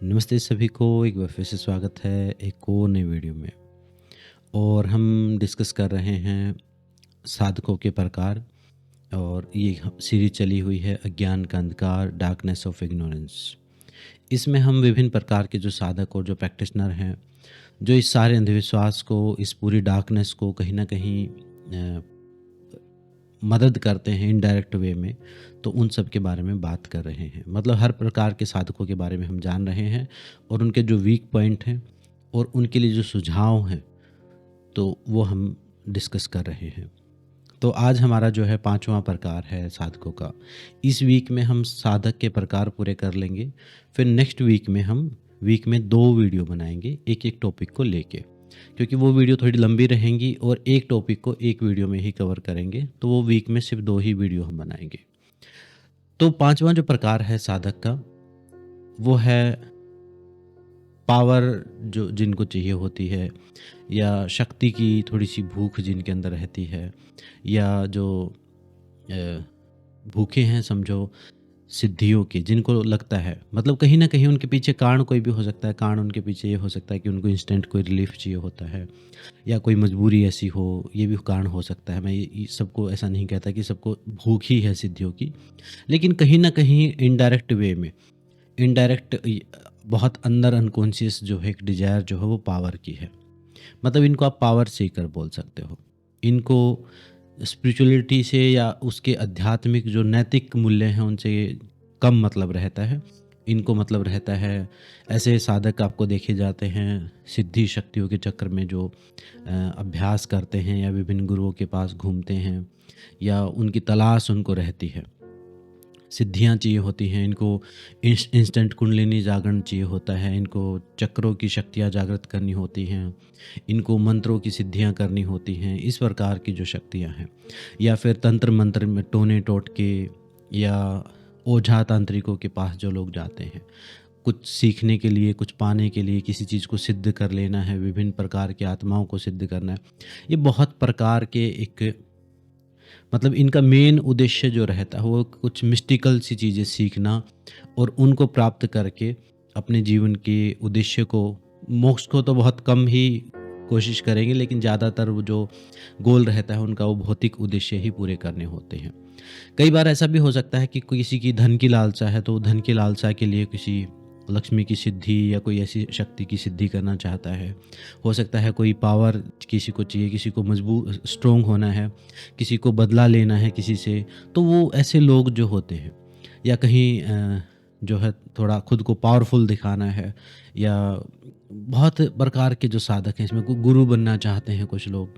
नमस्ते सभी को एक बार फिर से स्वागत है एक और नई वीडियो में। और हम डिस्कस कर रहे हैं साधकों के प्रकार। और ये सीरीज चली हुई है अज्ञान का अंधकार, डार्कनेस ऑफ इग्नोरेंस। इसमें हम विभिन्न प्रकार के जो साधक और जो प्रैक्टिशनर हैं, जो इस सारे अंधविश्वास को, इस पूरी डार्कनेस को कहीं ना कहीं मदद करते हैं इनडायरेक्ट वे में, तो उन सब के बारे में बात कर रहे हैं। मतलब हर प्रकार के साधकों के बारे में हम जान रहे हैं और उनके जो वीक पॉइंट हैं और उनके लिए जो सुझाव हैं, तो वो हम डिस्कस कर रहे हैं। तो आज हमारा जो है 5वां प्रकार है साधकों का। इस वीक में हम साधक के प्रकार पूरे कर लेंगे। फिर नेक्स्ट वीक में हम वीक में 2 वीडियो बनाएंगे एक एक टॉपिक को लेके, क्योंकि वो वीडियो थोड़ी लंबी रहेंगी और एक टॉपिक को एक वीडियो में ही कवर करेंगे, तो वो वीक में सिर्फ 2 ही वीडियो हम बनाएंगे। तो 5वां जो प्रकार है साधक का, वो है पावर जो जिनको चाहिए होती है, या शक्ति की थोड़ी सी भूख जिनके अंदर रहती है, या जो भूखे हैं समझो सिद्धियों की, जिनको लगता है मतलब कहीं ना कहीं उनके पीछे कारण कोई भी हो सकता है। कारण उनके पीछे ये हो सकता है कि उनको इंस्टेंट कोई रिलीफ चाहिए होता है, या कोई मजबूरी ऐसी हो, ये भी कारण हो सकता है। मैं ये सबको ऐसा नहीं कहता कि सबको भूख ही है सिद्धियों की, लेकिन कहीं ना कहीं इनडायरेक्ट वे में, इनडायरेक्ट बहुत अंदर अनकॉन्शियस जो है एक डिजायर जो है वो पावर की है। मतलब इनको आप पावर सीकर बोल सकते हो। इनको स्पिरिचुअलिटी से या उसके आध्यात्मिक जो नैतिक मूल्य हैं उनसे कम मतलब रहता है। इनको मतलब रहता है, ऐसे साधक आपको देखे जाते हैं सिद्धि शक्तियों के चक्कर में जो अभ्यास करते हैं या विभिन्न गुरुओं के पास घूमते हैं, या उनकी तलाश उनको रहती है। सिद्धियाँ चाहिए होती हैं इनको, इंस्टेंट कुंडलिनी जागरण चाहिए होता है इनको, चक्रों की शक्तियाँ जागृत करनी होती हैं इनको, मंत्रों की सिद्धियाँ करनी होती हैं। इस प्रकार की जो शक्तियाँ हैं, या फिर तंत्र मंत्र में टोने टोटके या ओझा तांत्रिकों के पास जो लोग जाते हैं कुछ सीखने के लिए, कुछ पाने के लिए, किसी चीज़ को सिद्ध कर लेना है, विभिन्न प्रकार की आत्माओं को सिद्ध करना है। ये बहुत प्रकार के एक मतलब इनका मेन उद्देश्य जो रहता है वो कुछ मिस्टिकल सी चीज़ें सीखना और उनको प्राप्त करके अपने जीवन के उद्देश्य को, मोक्ष को तो बहुत कम ही कोशिश करेंगे, लेकिन ज़्यादातर वो जो गोल रहता है उनका वो भौतिक उद्देश्य ही पूरे करने होते हैं। कई बार ऐसा भी हो सकता है कि किसी की धन की लालसा है, तो धन की लालसा के लिए किसी लक्ष्मी की सिद्धि या कोई ऐसी शक्ति की सिद्धि करना चाहता है। हो सकता है कोई पावर किसी को चाहिए, किसी को मजबूत स्ट्रोंग होना है, किसी को बदला लेना है किसी से। तो वो ऐसे लोग जो होते हैं, या कहीं जो है थोड़ा खुद को पावरफुल दिखाना है, या बहुत प्रकार के जो साधक हैं इसमें गुरु बनना चाहते हैं कुछ लोग,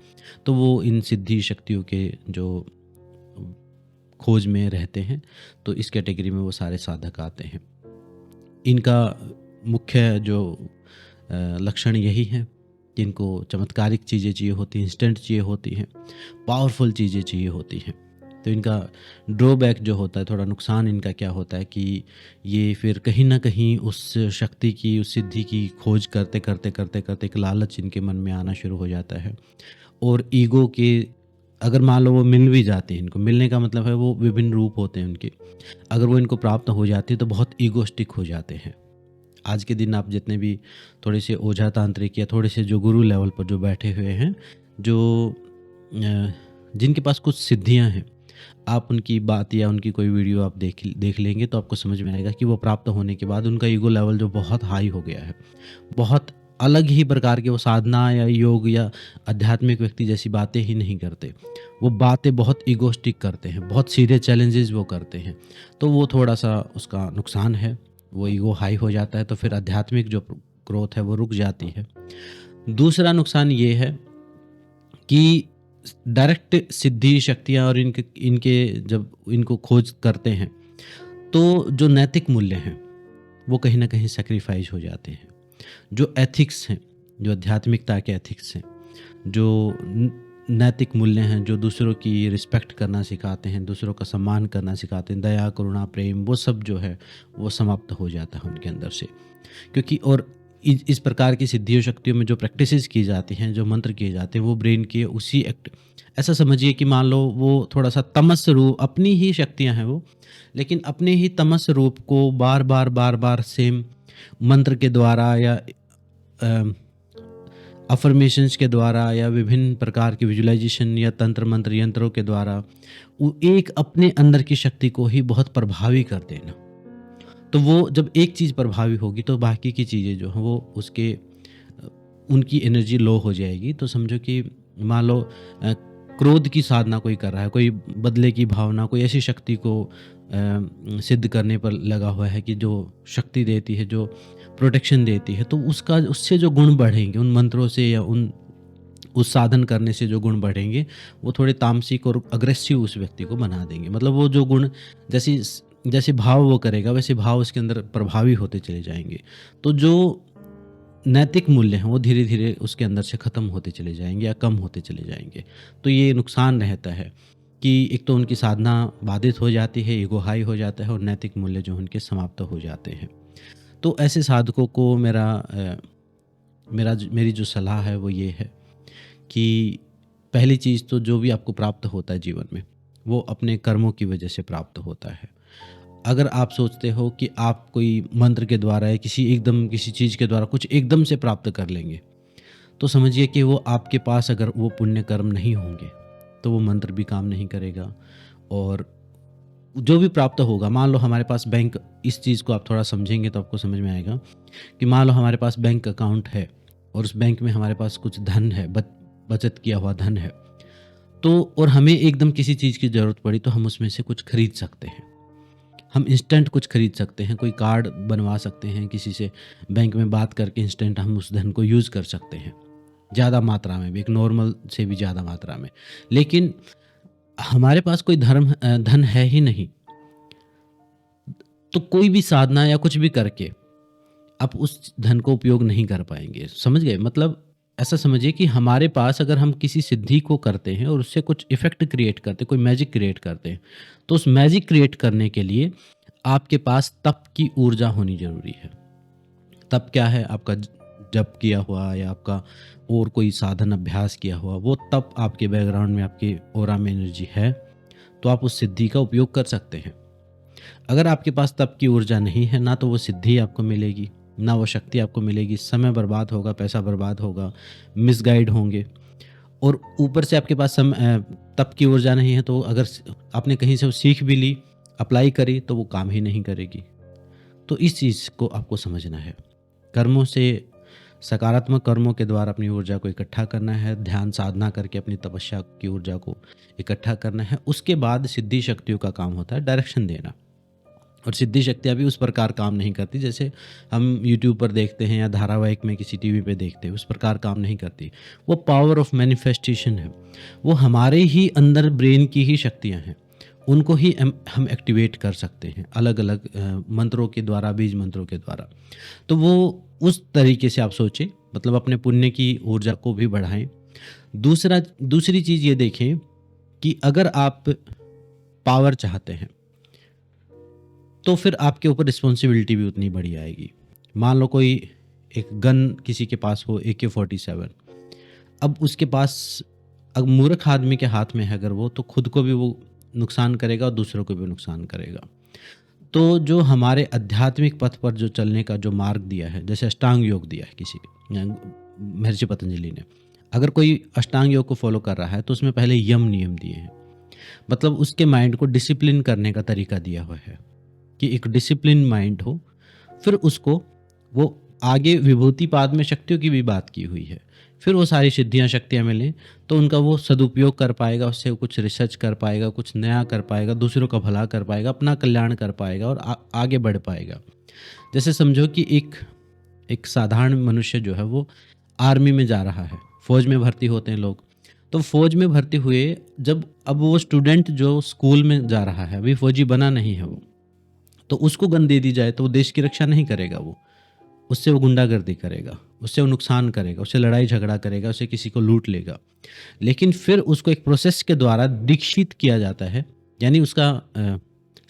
तो वो इन सिद्धि शक्तियों के जो खोज में रहते हैं, तो इस कैटेगरी में वो सारे साधक आते हैं। इनका मुख्य जो लक्षण यही है कि इनको चमत्कारिक चीज़ें चाहिए होती हैं, इंस्टेंट चाहिए होती हैं, पावरफुल चीज़ें चाहिए होती हैं। तो इनका ड्रॉबैक जो होता है, थोड़ा नुकसान इनका क्या होता है कि ये फिर कहीं ना कहीं उस शक्ति की, उस सिद्धि की खोज करते करते करते करते एक लालच इनके मन में आना शुरू हो जाता है। और ईगो के, अगर मान लो वो मिल भी जाती है, इनको मिलने का मतलब है वो विभिन्न रूप होते हैं उनके, अगर वो इनको प्राप्त हो जाती है तो बहुत ईगोस्टिक हो जाते हैं। आज के दिन आप जितने भी थोड़े से ओझा तांत्रिक या थोड़े से जो गुरु लेवल पर जो बैठे हुए हैं, जो जिनके पास कुछ सिद्धियां हैं, आप उनकी बात या उनकी कोई वीडियो आप देख लेंगे तो आपको समझ में आएगा कि वो प्राप्त होने के बाद उनका ईगो लेवल जो बहुत हाई हो गया है। बहुत अलग ही प्रकार के वो साधना या योग या आध्यात्मिक व्यक्ति जैसी बातें ही नहीं करते। वो बातें बहुत ईगोस्टिक करते हैं, बहुत सीधे चैलेंजेस वो करते हैं। तो वो थोड़ा सा उसका नुकसान है, वो ईगो हाई हो जाता है तो फिर आध्यात्मिक जो ग्रोथ है वो रुक जाती है। दूसरा नुकसान ये है कि डायरेक्ट सिद्धि शक्तियाँ और इनके इनके जब इनको खोज करते हैं, तो जो नैतिक मूल्य हैं वो कहीं ना कहीं सेक्रीफाइस हो जाते हैं। जो एथिक्स हैं, जो आध्यात्मिकता के एथिक्स हैं, जो नैतिक मूल्य हैं, जो दूसरों की रिस्पेक्ट करना सिखाते हैं, दूसरों का सम्मान करना सिखाते हैं, दया करुणा प्रेम, वो सब जो है वो समाप्त हो जाता है उनके अंदर से। क्योंकि और इस प्रकार की सिद्धियों शक्तियों में जो प्रैक्टिसेस की जाती हैं, जो मंत्र किए जाते हैं, वो ब्रेन के उसी एक्ट ऐसा समझिए कि मान लो वो थोड़ा-सा तमस रूप अपनी ही शक्तियाँ हैं वो, लेकिन अपने ही तमस रूप को बार-बार, बार-बार सेम मंत्र के द्वारा या अ, अफ़र्मेशंस के द्वारा या विभिन्न प्रकार की विजुअलाइज़ेशन या तंत्र मंत्र यंत्रों के द्वारा वो एक अपने अंदर की शक्ति को ही बहुत प्रभावी कर देना। तो वो जब एक चीज़ प्रभावी होगी तो बाकी की चीज़ें जो हैं वो उसके उनकी एनर्जी लो हो जाएगी। तो समझो कि मान लो क्रोध की साधना कोई कर रहा है, कोई बदले की भावना, कोई ऐसी शक्ति को सिद्ध करने पर लगा हुआ है कि जो शक्ति देती है, जो प्रोटेक्शन देती है, तो उसका उससे जो गुण बढ़ेंगे उन मंत्रों से या उस साधन करने से जो गुण बढ़ेंगे, वो थोड़े तामसिक और अग्रेसिव उस व्यक्ति को बना देंगे। मतलब वो जो गुण जैसे जैसे भाव वो करेगा वैसे भाव उसके अंदर प्रभावी होते चले जाएँगे। तो जो नैतिक मूल्य हैं वो धीरे-धीरे उसके अंदर से ख़त्म होते चले जाएँगे या कम होते चले जाएँगे। तो ये नुकसान रहता है कि एक तो उनकी साधना बाधित हो जाती है, ईगो हाई हो जाता है और नैतिक मूल्य जो उनके समाप्त हो जाते हैं। तो ऐसे साधकों को मेरी जो सलाह है वो ये है कि पहली चीज़ तो जो भी आपको प्राप्त होता है जीवन में, वो अपने कर्मों की वजह से प्राप्त होता है। अगर आप सोचते हो कि आप कोई मंत्र के द्वारा या किसी चीज़ के द्वारा कुछ एकदम से प्राप्त कर लेंगे, तो समझिए कि वो आपके पास अगर वो पुण्य कर्म नहीं होंगे, तो वो मंत्र भी काम नहीं करेगा। और जो भी प्राप्त होगा, मान लो हमारे पास बैंक, इस चीज़ को आप थोड़ा समझेंगे तो आपको समझ में आएगा कि मान लो हमारे पास बैंक अकाउंट है और उस बैंक में हमारे पास कुछ धन है, बचत किया हुआ धन है, तो और हमें एकदम किसी चीज़ की ज़रूरत पड़ी तो हम उसमें से कुछ खरीद सकते हैं। हम इंस्टेंट कुछ खरीद सकते हैं, कोई कार्ड बनवा सकते हैं, किसी से बैंक में बात करके इंस्टेंट हम उस धन को यूज़ कर सकते हैं, ज़्यादा मात्रा में भी, एक नॉर्मल से भी ज़्यादा मात्रा में। लेकिन हमारे पास कोई धन है ही नहीं, तो कोई भी साधना या कुछ भी करके आप उस धन को उपयोग नहीं कर पाएँगे। समझ गए? मतलब ऐसा समझिए कि हमारे पास अगर हम किसी सिद्धि को करते हैं और उससे कुछ इफ़ेक्ट क्रिएट करते हैं, कोई मैजिक क्रिएट करते हैं, तो उस मैजिक क्रिएट करने के लिए आपके पास तप की ऊर्जा होनी ज़रूरी है। तप क्या है? आपका जप किया हुआ या आपका और कोई साधन अभ्यास किया हुआ, वो तप आपके बैकग्राउंड में, आपके ऑरा में एनर्जी है, तो आप उस सिद्धि का उपयोग कर सकते हैं। अगर आपके पास तप की ऊर्जा नहीं है, ना तो वो सिद्धि आपको मिलेगी, ना वो शक्ति आपको मिलेगी, समय बर्बाद होगा, पैसा बर्बाद होगा, मिसगाइड होंगे। और ऊपर से आपके पास तप की ऊर्जा नहीं है, तो अगर आपने कहीं से वो सीख भी ली, अप्लाई करी, तो वो काम ही नहीं करेगी। तो इस चीज़ को आपको समझना है। कर्मों से, सकारात्मक कर्मों के द्वारा अपनी ऊर्जा को इकट्ठा करना है, ध्यान साधना करके अपनी तपस्या की ऊर्जा को इकट्ठा करना है। उसके बाद सिद्धि शक्तियों का काम होता है डायरेक्शन देना। और सिद्धि शक्तियाँ भी उस प्रकार काम नहीं करती जैसे हम यूट्यूब पर देखते हैं या धारावाहिक में किसी टीवी पे देखते हैं, उस प्रकार काम नहीं करती। वो पावर ऑफ मैनिफेस्टेशन है, वो हमारे ही अंदर ब्रेन की ही शक्तियाँ हैं, उनको ही हम एक्टिवेट कर सकते हैं अलग अलग मंत्रों के द्वारा, बीज मंत्रों के द्वारा। तो वो उस तरीके से आप सोचें, मतलब अपने पुण्य की ऊर्जा को भी बढ़ाएं। दूसरी चीज़ ये देखें कि अगर आप पावर चाहते हैं तो फिर आपके ऊपर रिस्पॉन्सिबिलिटी भी उतनी बड़ी आएगी। मान लो कोई एक गन किसी के पास हो, AK-47, अब उसके पास, अब मूर्ख आदमी के हाथ में है अगर वो, तो खुद को भी वो नुकसान करेगा और दूसरों को भी नुकसान करेगा। तो जो हमारे आध्यात्मिक पथ पर जो चलने का जो मार्ग दिया है, जैसे अष्टांग योग दिया है किसी महर्षि पतंजलि ने, अगर कोई अष्टांग योग को फॉलो कर रहा है तो उसमें पहले यम नियम दिए हैं, मतलब उसके माइंड को डिसिप्लिन करने का तरीका दिया हुआ है कि एक डिसिप्लिन माइंड हो। फिर उसको वो आगे विभूतिपाद में शक्तियों की भी बात की हुई है, फिर वो सारी सिद्धियाँ शक्तियाँ मिलें तो उनका वो सदुपयोग कर पाएगा, उससे कुछ रिसर्च कर पाएगा, कुछ नया कर पाएगा, दूसरों का भला कर पाएगा, अपना कल्याण कर पाएगा और आगे बढ़ पाएगा। जैसे समझो कि एक साधारण मनुष्य जो है वो आर्मी में जा रहा है, फौज में भर्ती होते हैं लोग, तो फौज में भर्ती हुए जब, अब वो स्टूडेंट जो स्कूल में जा रहा है, अभी फौजी बना नहीं है वो, तो उसको गन दे दी जाए तो वो देश की रक्षा नहीं करेगा, वो उससे वो गुंडागर्दी करेगा, उससे वो नुकसान करेगा, उससे लड़ाई झगड़ा करेगा, उससे किसी को लूट लेगा। लेकिन फिर उसको एक प्रोसेस के द्वारा दीक्षित किया जाता है, यानी उसका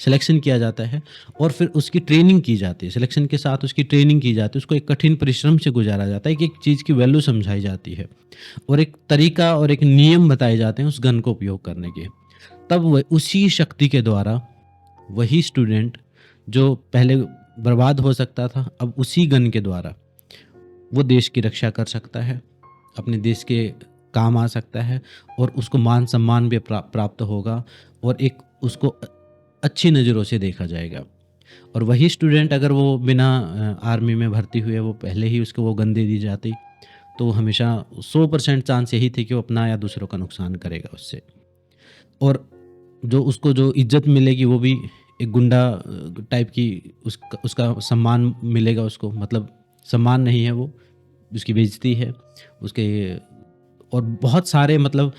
सिलेक्शन किया जाता है और फिर उसकी ट्रेनिंग की जाती है। सिलेक्शन के साथ उसकी ट्रेनिंग की जाती है, उसको एक कठिन परिश्रम से गुजारा जाता है, एक चीज़ की वैल्यू समझाई जाती है और एक तरीका और एक नियम बताए जाते हैं उस गन को उपयोग करने के। तब वह उसी शक्ति के द्वारा वही स्टूडेंट जो पहले बर्बाद हो सकता था, अब उसी गन के द्वारा वो देश की रक्षा कर सकता है, अपने देश के काम आ सकता है और उसको मान सम्मान भी प्राप्त होगा और एक उसको अच्छी नज़रों से देखा जाएगा। और वही स्टूडेंट अगर वो बिना आर्मी में भर्ती हुए वो पहले ही उसको वो गन दे दी जाती, तो हमेशा 100% चांस यही थे कि वो अपना या दूसरों का नुकसान करेगा उससे। और जो उसको जो इज्जत मिलेगी वो भी एक गुंडा टाइप की, उसका सम्मान मिलेगा उसको, मतलब सम्मान नहीं है वो, उसकी बेइज्जती है उसके। और बहुत सारे मतलब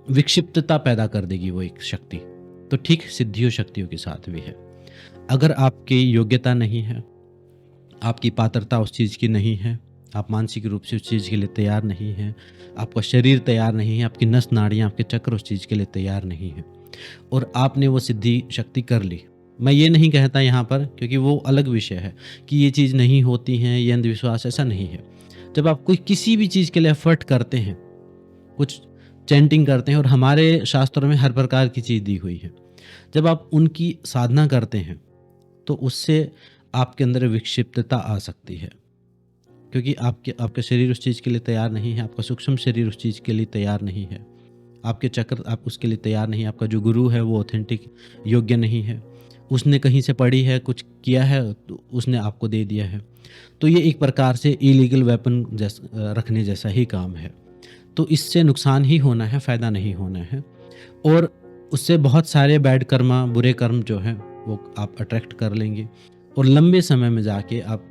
विक्षिप्तता पैदा कर देगी वो एक शक्ति। तो ठीक सिद्धियों शक्तियों के साथ भी है। अगर आपकी योग्यता नहीं है, आपकी पात्रता उस चीज़ की नहीं है, आप मानसिक रूप से उस चीज़ के लिए तैयार नहीं हैं, आपका शरीर तैयार नहीं है, आपकी नस नाड़ियाँ, आपके चक्र उस चीज़ के लिए तैयार नहीं है और आपने वो सिद्धि शक्ति कर ली। मैं ये नहीं कहता यहाँ पर, क्योंकि वो अलग विषय है कि ये चीज़ नहीं होती है, ये अंधविश्वास, ऐसा नहीं है। जब आप कोई किसी भी चीज़ के लिए एफर्ट करते हैं, कुछ चैंटिंग करते हैं, और हमारे शास्त्रों में हर प्रकार की चीज़ दी हुई है, जब आप उनकी साधना करते हैं तो उससे आपके अंदर विक्षिप्तता आ सकती है, क्योंकि आपका शरीर उस चीज़ के लिए तैयार नहीं है, आपका सूक्ष्म शरीर उस चीज़ के लिए तैयार नहीं है, आपके चक्र आप उसके लिए तैयार नहीं है, आपका जो गुरु है वो ऑथेंटिक योग्य नहीं है, उसने कहीं से पढ़ी है, कुछ किया है तो उसने आपको दे दिया है। तो ये एक प्रकार से इलीगल वेपन रखने जैसा ही काम है। तो इससे नुकसान ही होना है, फ़ायदा नहीं होना है। और उससे बहुत सारे बैड कर्मा, बुरे कर्म जो हैं वो आप अट्रैक्ट कर लेंगे और लंबे समय में जाके आप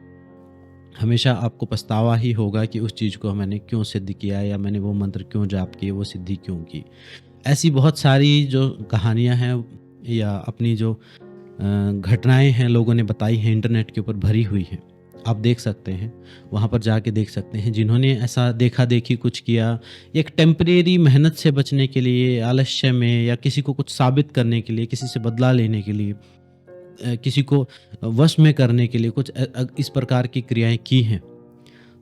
हमेशा आपको पछतावा ही होगा कि उस चीज़ को मैंने क्यों सिद्ध किया, या मैंने वो मंत्र क्यों जाप किए, वो सिद्धि क्यों की। ऐसी बहुत सारी जो कहानियाँ हैं या अपनी जो घटनाएं हैं लोगों ने बताई हैं, इंटरनेट के ऊपर भरी हुई हैं। आप देख सकते हैं, वहाँ पर जाके देख सकते हैं, जिन्होंने ऐसा देखा देखी कुछ किया, एक टेम्परेरी मेहनत से बचने के लिए, आलस्य में, या किसी को कुछ साबित करने के लिए, किसी से बदला लेने के लिए, किसी को वश में करने के लिए कुछ इस प्रकार की क्रियाएं की हैं,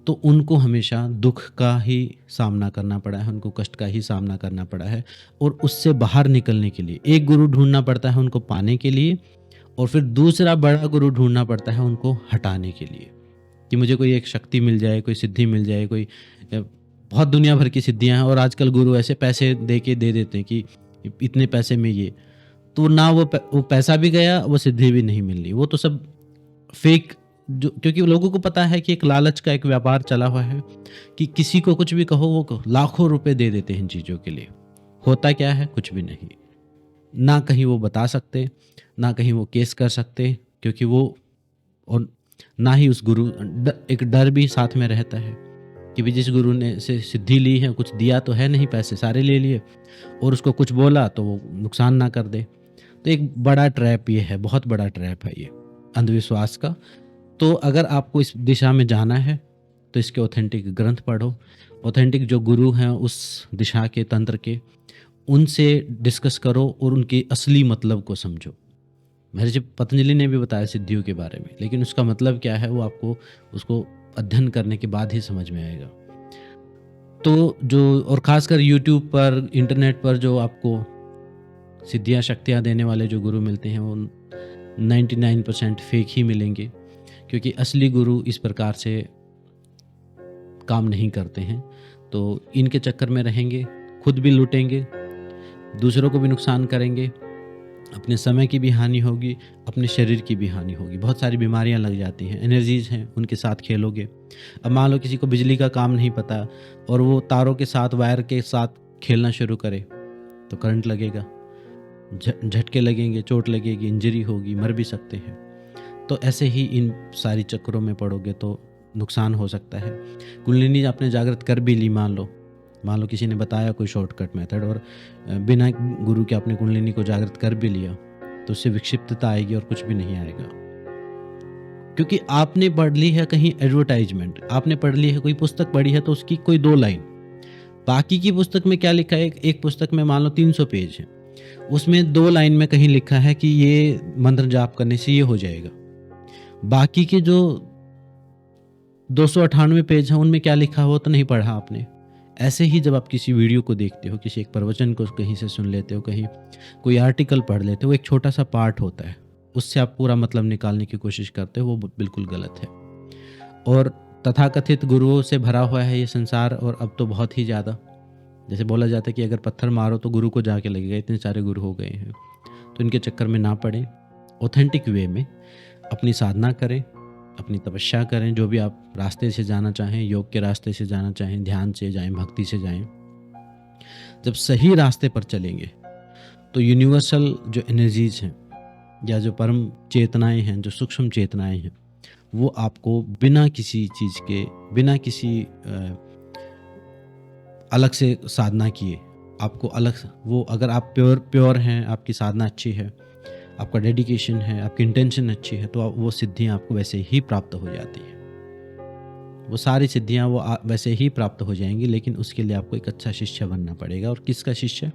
तो उनको हमेशा दुख का ही सामना करना पड़ा है, उनको कष्ट का ही सामना करना पड़ा है। और उससे बाहर निकलने के लिए एक गुरु ढूंढना पड़ता है उनको पाने के लिए, और फिर दूसरा बड़ा गुरु ढूंढना पड़ता है उनको हटाने के लिए, कि मुझे कोई एक शक्ति मिल जाए, कोई सिद्धि मिल जाए, कोई बहुत दुनिया भर की सिद्धियां हैं। और आजकल गुरु ऐसे पैसे दे देते हैं कि इतने पैसे में ये, तो ना वो पैसा भी गया, वो सिद्धि भी नहीं मिल रही, वो तो सब फेक। जो क्योंकि लोगों को पता है कि एक लालच का एक व्यापार चला हुआ है कि किसी को कुछ भी कहो वो लाखों रुपए दे देते हैं इन चीज़ों के लिए। होता क्या है, कुछ भी नहीं। ना कहीं वो बता सकते, ना कहीं वो केस कर सकते, क्योंकि वो, और ना ही उस गुरु, एक डर भी साथ में रहता है कि भी जिस गुरु ने से सिद्धि ली है, कुछ दिया तो है नहीं, पैसे सारे ले लिए, और उसको कुछ बोला तो वो नुकसान ना कर दे। तो एक बड़ा ट्रैप ये है, बहुत बड़ा ट्रैप है ये अंधविश्वास का। तो अगर आपको इस दिशा में जाना है तो इसके ऑथेंटिक ग्रंथ पढ़ो, ऑथेंटिक जो गुरु हैं उस दिशा के, तंत्र के, उनसे डिस्कस करो और उनके असली मतलब को समझो। महर्षि पतंजलि ने भी बताया सिद्धियों के बारे में, लेकिन उसका मतलब क्या है वो आपको उसको अध्ययन करने के बाद ही समझ में आएगा। तो जो, और ख़ासकर यूट्यूब पर, इंटरनेट पर जो आपको सिद्धियाँ शक्तियाँ देने वाले जो गुरु मिलते हैं वो 99% फेक ही मिलेंगे, क्योंकि असली गुरु इस प्रकार से काम नहीं करते हैं। तो इनके चक्कर में रहेंगे, खुद भी लूटेंगे, दूसरों को भी नुकसान करेंगे, अपने समय की भी हानि होगी, अपने शरीर की भी हानि होगी, बहुत सारी बीमारियां लग जाती हैं, एनर्जीज हैं, उनके साथ खेलोगे। अब मान लो किसी को बिजली का काम नहीं पता और वो तारों के साथ, वायर के साथ खेलना शुरू करे, तो करंट लगेगा, झटके लगेंगे, चोट लगेगी, इंजरी होगी, मर भी सकते हैं। तो ऐसे ही इन सारी चक्रों में पड़ोगे तो नुकसान हो सकता है। कुंडलिनी आपने जागृत कर भी ली, मान लो किसी ने बताया कोई शॉर्टकट मेथड, और बिना गुरु के आपने कुंडलिनी को जागृत कर भी लिया, तो उससे विक्षिप्तता आएगी और कुछ भी नहीं आएगा। क्योंकि आपने पढ़ ली है कहीं एडवर्टाइजमेंट, आपने पढ़ ली है कोई पुस्तक पढ़ी है तो उसकी कोई 2 लाइन, बाकी की पुस्तक में क्या लिखा है, एक पुस्तक में मान लो 300 पेज है, उसमें 2 लाइन में कहीं लिखा है कि ये मंत्र जाप करने से ये हो जाएगा। बाकी के जो 298 पेज हैं उनमें क्या लिखा हो तो नहीं पढ़ा आपने। ऐसे ही जब आप किसी वीडियो को देखते हो, किसी एक प्रवचन को कहीं से सुन लेते हो, कहीं कोई आर्टिकल पढ़ लेते हो, एक छोटा-सा पार्ट होता है, उससे आप पूरा मतलब निकालने की कोशिश करते हो, वो बिल्कुल गलत है। और तथाकथित गुरुओं से भरा हुआ है ये संसार, और अब तो बहुत ही ज़्यादा। जैसे बोला जाता है कि अगर पत्थर मारो तो गुरु को जाके लगेगा, इतने सारे गुरु हो गए हैं। तो इनके चक्कर में ना पड़ें, ऑथेंटिक वे में अपनी साधना करें, अपनी तपस्या करें, जो भी आप रास्ते से जाना चाहें, योग के रास्ते से जाना चाहें, ध्यान से जाएं, भक्ति से जाएं। जब सही रास्ते पर चलेंगे तो यूनिवर्सल जो एनर्जीज हैं या जो परम चेतनाएं हैं, जो सूक्ष्म चेतनाएं हैं, वो आपको बिना किसी चीज़ के, बिना किसी अलग से साधना किए, आपको अलग, वो अगर आप प्योर हैं, आपकी साधना अच्छी है, आपका डेडिकेशन है, आपकी इंटेंशन अच्छी है, तो वो सिद्धियाँ आपको वैसे ही प्राप्त हो जाती हैं। वो सारी सिद्धियाँ वो वैसे ही प्राप्त हो जाएंगी, लेकिन उसके लिए आपको एक अच्छा शिष्य बनना पड़ेगा। और किसका शिष्य?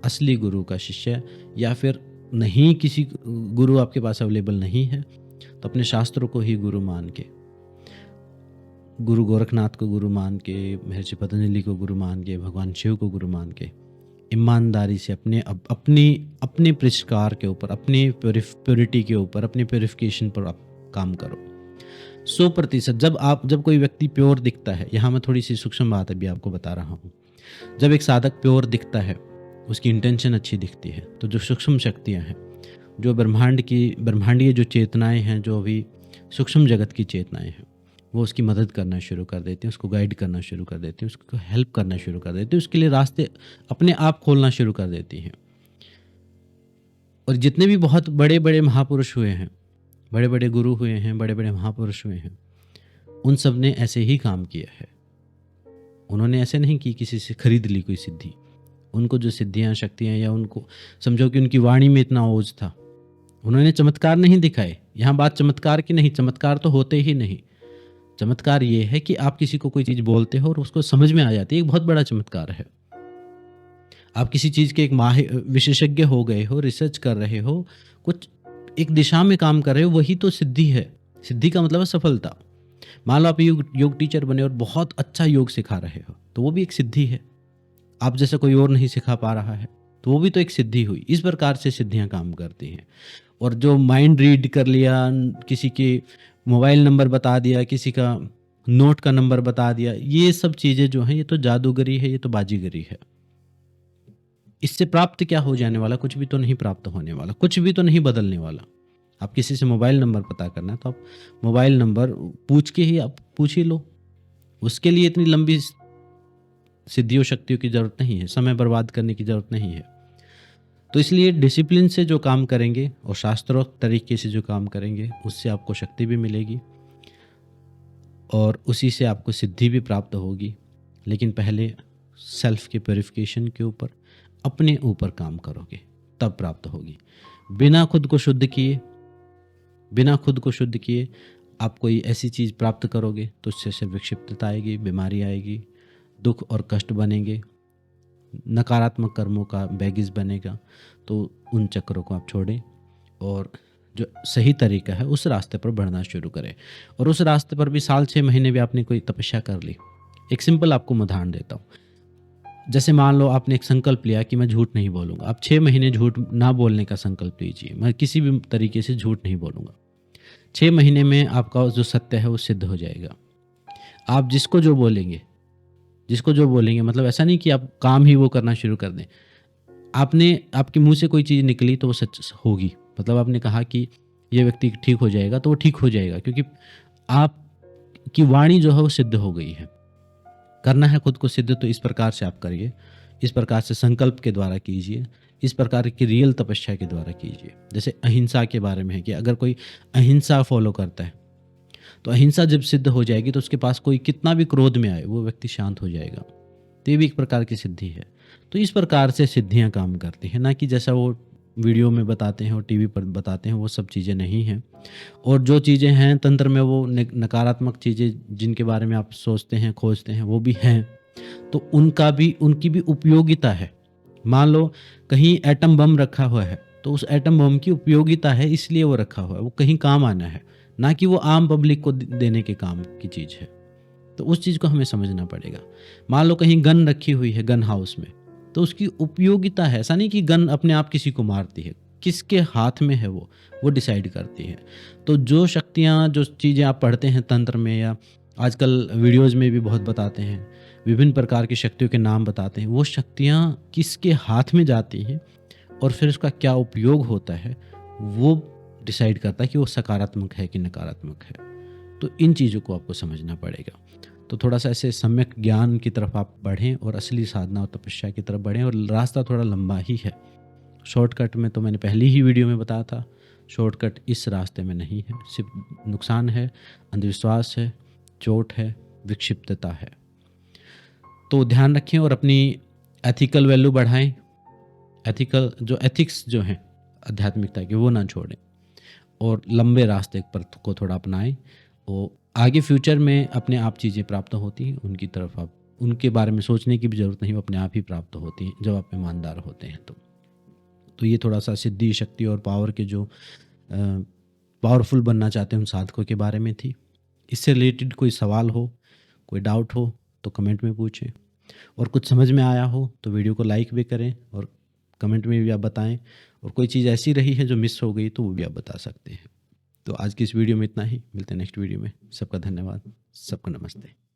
असली गुरु का शिष्य। या फिर नहीं, किसी गुरु आपके पास अवेलेबल नहीं है तो अपने शास्त्रों को ही गुरु मान के, गुरु गोरखनाथ को गुरु मान के, महर्षि पतंजलि को गुरु मान के, भगवान शिव को गुरु मान के, ईमानदारी से अपने परिष्कार के ऊपर, अपनी प्योरिटी के ऊपर, अपनी प्योरिफिकेशन पर आप काम करो 100%। जब कोई व्यक्ति प्योर दिखता है, यहाँ मैं थोड़ी सी सूक्ष्म बात अभी आपको बता रहा हूँ। जब एक साधक प्योर दिखता है, उसकी इंटेंशन अच्छी दिखती है, तो जो सूक्ष्म शक्तियाँ हैं, जो ब्रह्मांडीय जो चेतनाएं हैं, जो अभी सूक्ष्म जगत की चेतनाएं हैं, वो उसकी मदद करना शुरू कर देती हैं, उसको गाइड करना शुरू कर देती हैं, उसको हेल्प करना शुरू कर देती हैं, उसके लिए रास्ते अपने आप खोलना शुरू कर देती हैं। और जितने भी बहुत बड़े बड़े महापुरुष हुए हैं, बड़े बड़े गुरु हुए हैं, बड़े बड़े महापुरुष हुए हैं, उन सब ने ऐसे ही काम किया है। उन्होंने ऐसे नहीं कि किसी से खरीद ली कोई सिद्धि। उनको जो सिद्धियाँ, शक्तियाँ, या उनको समझो कि उनकी वाणी में इतना ओज था, उन्होंने चमत्कार नहीं दिखाए। यहाँ बात चमत्कार की नहीं, चमत्कार तो होते ही नहीं। चमत्कार ये है कि आप किसी को कोई चीज़ बोलते हो और उसको समझ में आ जाती है, एक बहुत बड़ा चमत्कार है। आप किसी चीज़ के एक विशेषज्ञ हो गए हो, रिसर्च कर रहे हो, कुछ एक दिशा में काम कर रहे हो, वही तो सिद्धि है। सिद्धि का मतलब है सफलता। मान लो आप योग टीचर बने और बहुत अच्छा योग सिखा रहे हो, तो वो भी एक सिद्धि है। आप जैसा कोई और नहीं सिखा पा रहा है, तो वो भी तो एक सिद्धि हुई। इस प्रकार से सिद्धियाँ काम करती हैं। और जो माइंड रीड कर लिया, किसी के मोबाइल नंबर बता दिया, किसी का नोट का नंबर बता दिया, ये सब चीज़ें जो हैं, ये तो जादूगरी है, ये तो बाजीगरी है। इससे प्राप्त क्या हो जाने वाला? कुछ भी तो नहीं प्राप्त होने वाला, कुछ भी तो नहीं बदलने वाला। आप किसी से मोबाइल नंबर पता करना है तो आप मोबाइल नंबर पूछ ही लो। उसके लिए इतनी लंबी सिद्धियों शक्तियों की ज़रूरत नहीं है, समय बर्बाद करने की ज़रूरत नहीं है। तो इसलिए डिसिप्लिन से जो काम करेंगे और शास्त्रोक्त तरीके से जो काम करेंगे, उससे आपको शक्ति भी मिलेगी और उसी से आपको सिद्धि भी प्राप्त होगी। लेकिन पहले सेल्फ के प्योरिफिकेशन के ऊपर, अपने ऊपर काम करोगे, तब प्राप्त होगी। बिना खुद को शुद्ध किए आप कोई ऐसी चीज़ प्राप्त करोगे तो उससे सिर्फ विक्षिप्तता आएगी, बीमारी आएगी, दुख और कष्ट बनेंगे, नकारात्मक कर्मों का बैगेज बनेगा। तो उन चक्रों को आप छोड़ें और जो सही तरीका है उस रास्ते पर बढ़ना शुरू करें। और उस रास्ते पर भी 6 महीने भी आपने कोई तपस्या कर ली। एक सिंपल आपको उदाहरण देता हूँ। जैसे मान लो आपने एक संकल्प लिया कि मैं झूठ नहीं बोलूँगा। आप 6 महीने झूठ ना बोलने का संकल्प लीजिए। मैं किसी भी तरीके से झूठ नहीं बोलूँगा। 6 महीने में आपका जो सत्य है वो सिद्ध हो जाएगा। आप जिसको जो बोलेंगे मतलब ऐसा नहीं कि आप काम ही वो करना शुरू कर दें। आपके मुंह से कोई चीज़ निकली तो वो सच होगी। मतलब आपने कहा कि ये व्यक्ति ठीक हो जाएगा, तो वो ठीक हो जाएगा, क्योंकि आपकी वाणी जो है वो सिद्ध हो गई है। करना है खुद को सिद्ध, तो इस प्रकार से आप करिए, इस प्रकार से संकल्प के द्वारा कीजिए, इस प्रकार की रियल तपस्या के द्वारा कीजिए। जैसे अहिंसा के बारे में है कि अगर कोई अहिंसा फॉलो करता है तो अहिंसा जब सिद्ध हो जाएगी तो उसके पास कोई कितना भी क्रोध में आए वो व्यक्ति शांत हो जाएगा। तो ये भी एक प्रकार की सिद्धि है। तो इस प्रकार से सिद्धियां काम करती हैं, ना कि जैसा वो वीडियो में बताते हैं और टीवी पर बताते हैं, वो सब चीज़ें नहीं हैं। और जो चीज़ें हैं तंत्र में, वो नकारात्मक चीज़ें जिनके बारे में आप सोचते हैं, खोजते हैं, वो भी हैं। तो उनकी भी उपयोगिता है। मान लो कहीं एटम बम रखा हुआ है, तो उस एटम बम की उपयोगिता है इसलिए वो रखा हुआ है, वो कहीं काम आना है, ना कि वो आम पब्लिक को देने के काम की चीज़ है। तो उस चीज़ को हमें समझना पड़ेगा। मान लो कहीं गन रखी हुई है गन हाउस में, तो उसकी उपयोगिता है, ऐसा नहीं कि गन अपने आप किसी को मारती है, किसके हाथ में है वो डिसाइड करती है। तो जो शक्तियाँ, जो चीज़ें आप पढ़ते हैं तंत्र में या आजकल वीडियोज़ में भी बहुत बताते हैं, विभिन्न प्रकार की शक्तियों के नाम बताते हैं, वो शक्तियाँ किसके हाथ में जाती हैं और फिर उसका क्या उपयोग होता है, वो डिसाइड करता है कि वो सकारात्मक है कि नकारात्मक है। तो इन चीज़ों को आपको समझना पड़ेगा। तो थोड़ा-सा ऐसे सम्यक ज्ञान की तरफ आप बढ़ें और असली साधना और तपस्या की तरफ बढ़ें, और रास्ता थोड़ा लंबा ही है। शॉर्टकट में तो मैंने पहली ही वीडियो में बताया था, शॉर्टकट इस रास्ते में नहीं है। सिर्फ नुकसान है, अंधविश्वास है, चोट है, विक्षिप्तता है। तो ध्यान रखें और अपनी एथिकल वैल्यू बढ़ाएँ। एथिकल जो एथिक्स जो हैं आध्यात्मिकता के, वो ना छोड़ें और लंबे रास्ते पर को थोड़ा अपनाएं। और आगे फ्यूचर में अपने आप चीज़ें प्राप्त होती हैं, उनकी तरफ आप उनके बारे में सोचने की भी ज़रूरत नहीं, वो अपने आप ही प्राप्त होती हैं जब आप ईमानदार होते हैं। तो ये थोड़ा-सा सिद्धि, शक्ति और पावर के जो पावरफुल बनना चाहते हैं उन साधकों के बारे में थी। इससे रिलेटेड कोई सवाल हो, कोई डाउट हो तो कमेंट में पूछें, और कुछ समझ में आया हो तो वीडियो को लाइक भी करें और कमेंट में भी आप बताएं, और कोई चीज़ ऐसी रही है जो मिस हो गई तो वो भी आप बता सकते हैं। तो आज की इस वीडियो में इतना ही, मिलते हैं नेक्स्ट वीडियो में। सबका धन्यवाद, सबको नमस्ते।